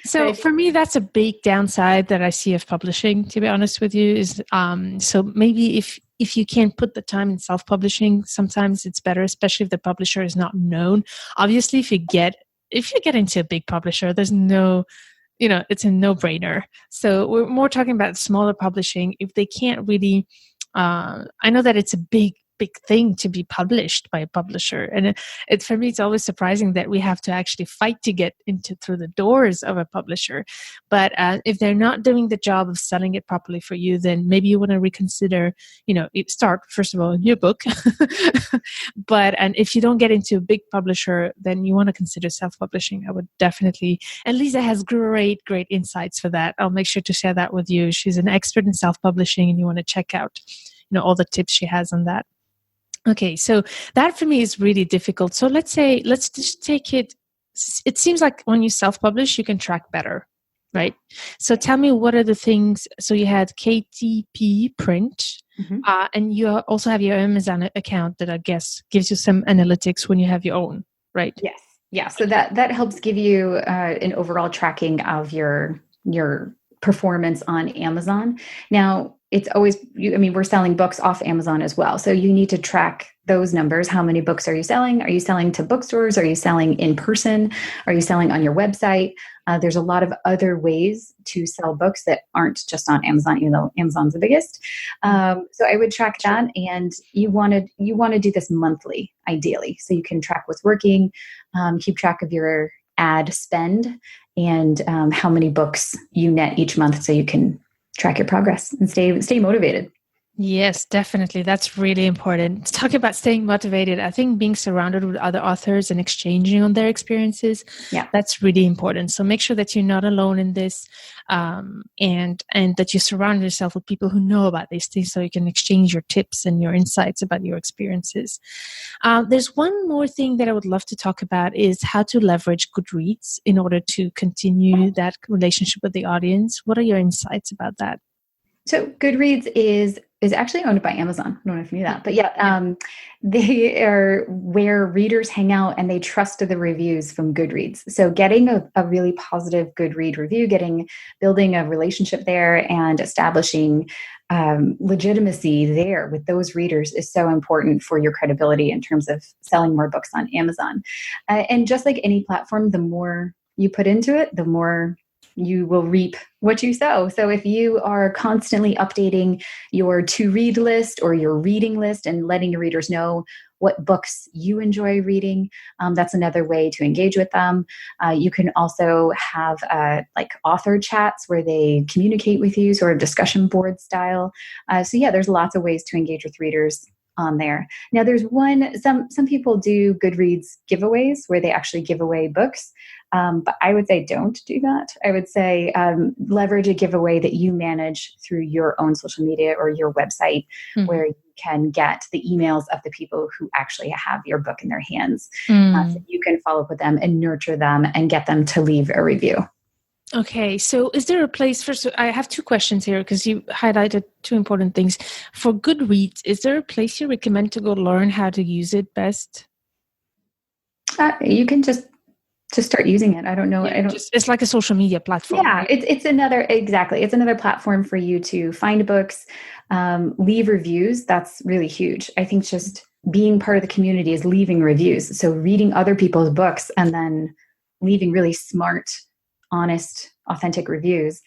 So for me, that's a big downside that I see of publishing, to be honest with you, is so maybe if you can't put the time in self-publishing, sometimes it's better, especially if the publisher is not known. Obviously, if you get into a big publisher, there's no, it's a no-brainer. So we're more talking about smaller publishing. If they can't really, I know that it's a big thing to be published by a publisher. And for me, it's always surprising that we have to actually fight to get through the doors of a publisher. But if they're not doing the job of selling it properly for you, then maybe you want to reconsider, start, first of all, a new book. And if you don't get into a big publisher, then you want to consider self-publishing. I would definitely, and Lisa has great insights for that. I'll make sure to share that with you. She's an expert in self-publishing, and you want to check out, all the tips she has on that. Okay, so that for me is really difficult. So let's just take it. It seems like when you self-publish, you can track better, right? So tell me, what are the things? So you had KDP Print, and you also have your Amazon account that I guess gives you some analytics when you have your own, right? Yes. Yeah. So that helps give you an overall tracking of your performance on Amazon. Now, it's always, we're selling books off Amazon as well. So you need to track those numbers. How many books are you selling? Are you selling to bookstores? Are you selling in person? Are you selling on your website? There's a lot of other ways to sell books that aren't just on Amazon, even though Amazon's the biggest. So I would track that, and you want to do this monthly, ideally, so you can track what's working, keep track of your ad spend, and how many books you net each month, so you can track your progress and stay motivated. Yes, definitely. That's really important. Talking about staying motivated, I think being surrounded with other authors and exchanging on their experiences, that's really important. So make sure that you're not alone in this, and that you surround yourself with people who know about these things, so you can exchange your tips and your insights about your experiences. There's one more thing that I would love to talk about, is how to leverage Goodreads in order to continue that relationship with the audience. What are your insights about that? So Goodreads is is actually owned by Amazon. I don't know if you knew that, but they are where readers hang out and they trust the reviews from Goodreads. So getting a really positive Goodread review, building a relationship there and establishing legitimacy there with those readers is so important for your credibility in terms of selling more books on Amazon. And just like any platform, the more you put into it, the more you will reap what you sow. So if you are constantly updating your to-read list or your reading list and letting your readers know what books you enjoy reading, that's another way to engage with them. You can also have like author chats where they communicate with you, sort of discussion board style. There's lots of ways to engage with readers on there. Now there's some people do Goodreads giveaways where they actually give away books. But I would say don't do that. I would say leverage a giveaway that you manage through your own social media or your website, where you can get the emails of the people who actually have your book in their hands. So you can follow up with them and nurture them and get them to leave a review. Okay, so is there a place I have two questions here because you highlighted two important things. For Goodreads, is there a place you recommend to go learn how to use it best? You can just start using it. I don't know. It's like a social media platform. Yeah, it's another platform for you to find books, leave reviews. That's really huge. I think just being part of the community is leaving reviews. So reading other people's books and then leaving really smart, honest, authentic reviews.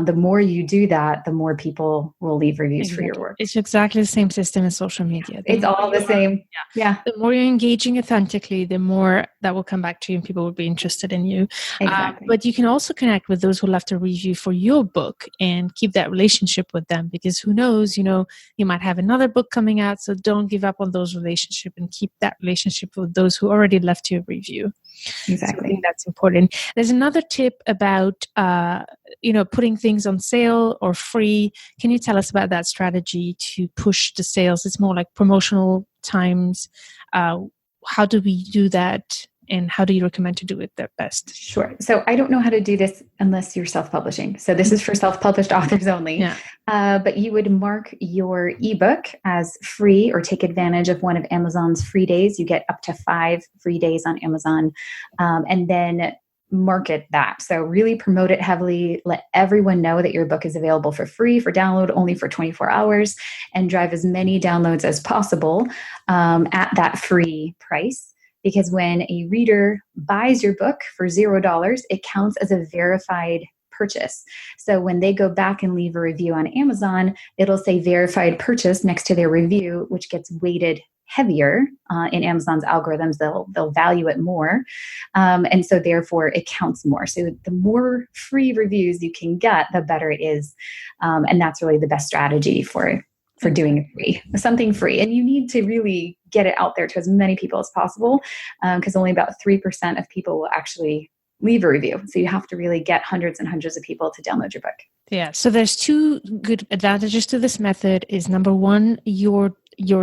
The more you do that, the more people will leave reviews for your work. It's exactly the same system as social media. It's all the same. Yeah. The more you're engaging authentically, the more that will come back to you and people will be interested in you. Exactly. But you can also connect with those who left a review for your book and keep that relationship with them, because who knows, you might have another book coming out. So don't give up on those relationships and keep that relationship with those who already left you a review. Exactly. So I think that's important. There's another tip about, putting things on sale or free. Can you tell us about that strategy to push the sales? It's more like promotional times. How do we do that? And how do you recommend to do it the best? Sure. So I don't know how to do this unless you're self-publishing. So this is for self-published authors only. Yeah. But you would mark your ebook as free or take advantage of one of Amazon's free days. You get up to 5 free days on Amazon. And then market that. So really promote it heavily. Let everyone know that your book is available for free, for download only for 24 hours, and drive as many downloads as possible at that free price. Because when a reader buys your book for $0, it counts as a verified purchase. So when they go back and leave a review on Amazon, it'll say verified purchase next to their review, which gets weighted heavier in Amazon's algorithms. They'll value it more. And so therefore it counts more. So the more free reviews you can get, the better it is. And that's really the best strategy for doing something free. And you need to really get it out there to as many people as possible, because only about 3% of people will actually leave a review. So you have to really get hundreds and hundreds of people to download your book. Yeah. So there's two good advantages to this method. Is number one, your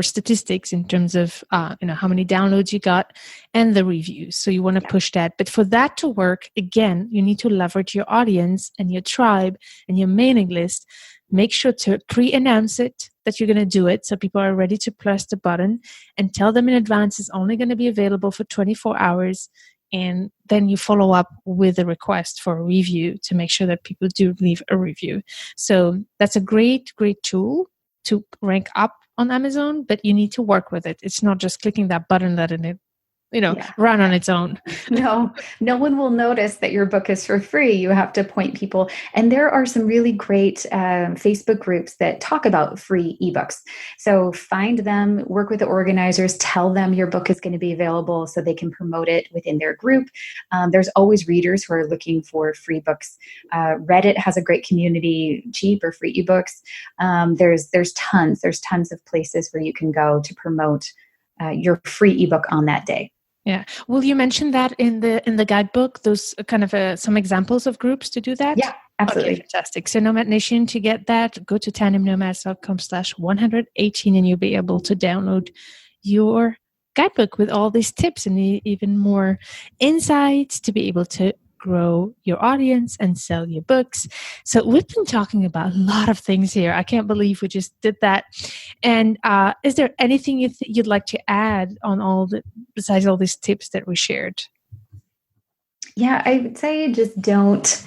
statistics in terms of how many downloads you got and the reviews. So you want to push that. But for that to work, again, you need to leverage your audience and your tribe and your mailing list. Make sure to pre-announce it that you're going to do it, so people are ready to press the button, and tell them in advance it's only going to be available for 24 hours. And then you follow up with a request for a review to make sure that people do leave a review. So that's a great, great tool to rank up on Amazon, but you need to work with it. It's not just clicking that button that it run on its own. No one will notice that your book is for free. You have to point people. And there are some really great Facebook groups that talk about free ebooks. So find them, work with the organizers, tell them your book is going to be available so they can promote it within their group. There's always readers who are looking for free books. Reddit has a great community, cheap or free ebooks. There's tons of places where you can go to promote your free ebook on that day. Yeah. Will you mention that in the guidebook, those kind of some examples of groups to do that? Yeah, absolutely. Okay, fantastic. So Nomad Nation, to get that, go to tandemnomads.com/118 and you'll be able to download your guidebook with all these tips and even more insights to be able to grow your audience and sell your books. So we've been talking about a lot of things here. I can't believe we just did that. And is there anything you'd like to add on besides all these tips that we shared? Yeah, I would say just don't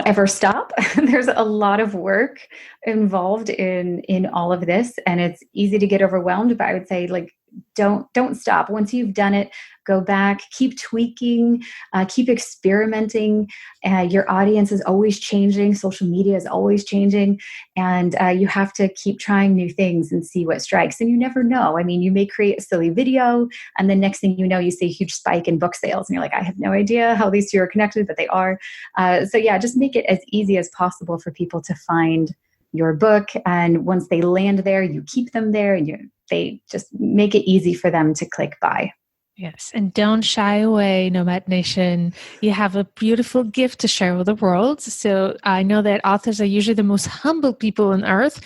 ever stop. There's a lot of work involved in all of this, and it's easy to get overwhelmed, but I would say don't stop. Once you've done it, go back, keep tweaking, keep experimenting. Your audience is always changing. Social media is always changing. And you have to keep trying new things and see what strikes. And you never know. I mean, you may create a silly video, and the next thing you know, you see a huge spike in book sales. And you're like, I have no idea how these two are connected, but they are. So yeah, just make it as easy as possible for people to find your book. And once they land there, you keep them there, and they just make it easy for them to click buy. Yes, and don't shy away, Nomad Nation. You have a beautiful gift to share with the world. So I know that authors are usually the most humble people on earth,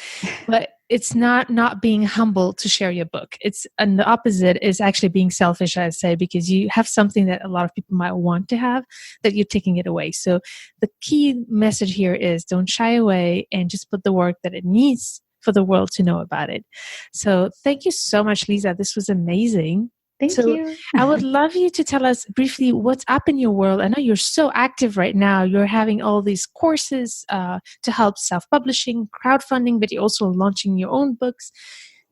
but it's not being humble to share your book. And the opposite is actually being selfish, I say, because you have something that a lot of people might want to have that you're taking it away. So the key message here is don't shy away and just put the work that it needs for the world to know about it. So thank you so much, Lisa. This was amazing. Thank you. I would love you to tell us briefly what's up in your world. I know you're so active right now. You're having all these courses to help self-publishing, crowdfunding, but you're also launching your own books.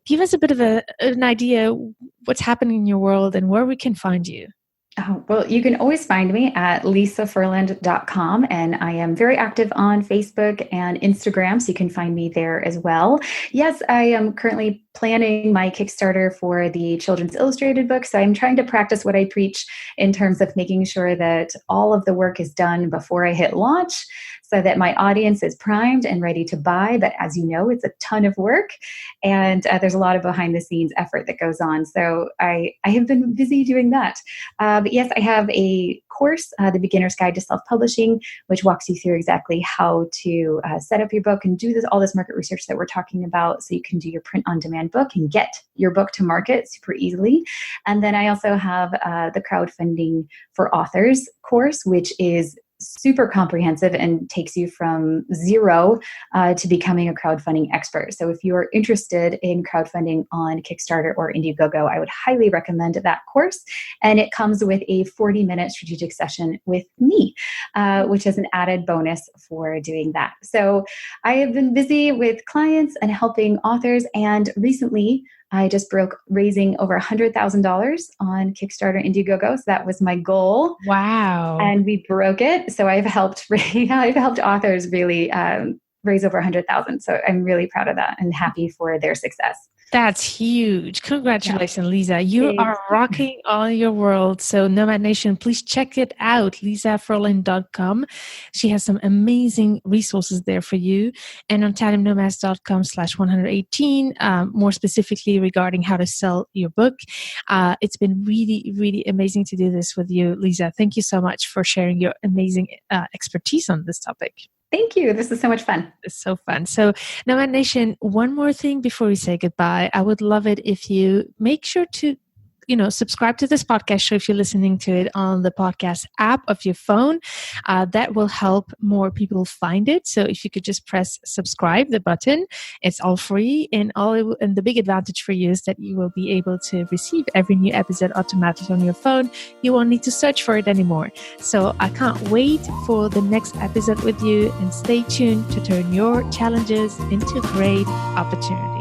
Give us a bit of an idea what's happening in your world and where we can find you. Oh, well, you can always find me at lisaferland.com, and I am very active on Facebook and Instagram, so you can find me there as well. Yes, I am currently planning my Kickstarter for the children's illustrated book, so I'm trying to practice what I preach in terms of making sure that all of the work is done before I hit launch, so that my audience is primed and ready to buy. But as you know, it's a ton of work, and there's a lot of behind the scenes effort that goes on. So I have been busy doing that. But yes, I have a course, The Beginner's Guide to Self-Publishing, which walks you through exactly how to set up your book and do all this market research that we're talking about, so you can do your print-on-demand book and get your book to market super easily. And then I also have the Crowdfunding for Authors course, which is super comprehensive and takes you from zero to becoming a crowdfunding expert. So if you're interested in crowdfunding on Kickstarter or IndieGoGo, I would highly recommend that course. And it comes with a 40-minute strategic session with me, which is an added bonus for doing that. So I have been busy with clients and helping authors, and recently I just broke raising over $100,000 on Kickstarter and IndieGoGo. So that was my goal. Wow. And we broke it. So I've helped authors really raise over $100,000. So I'm really proud of that and happy for their success. That's huge. Congratulations, Lisa. You are rocking all your world. So Nomad Nation, please check it out, lisaferland.com. She has some amazing resources there for you. And on tandemnomads.com/118, more specifically regarding how to sell your book. It's been really, really amazing to do this with you, Lisa. Thank you so much for sharing your amazing expertise on this topic. Thank you. This is so much fun. It's so fun. So, Nomad Nation, one more thing before we say goodbye. I would love it if you make sure to subscribe to this podcast show if you're listening to it on the podcast app of your phone. That will help more people find it. So if you could just press subscribe, the button, it's all free. And the big advantage for you is that you will be able to receive every new episode automatically on your phone. You won't need to search for it anymore. So I can't wait for the next episode with you, and stay tuned to turn your challenges into great opportunities.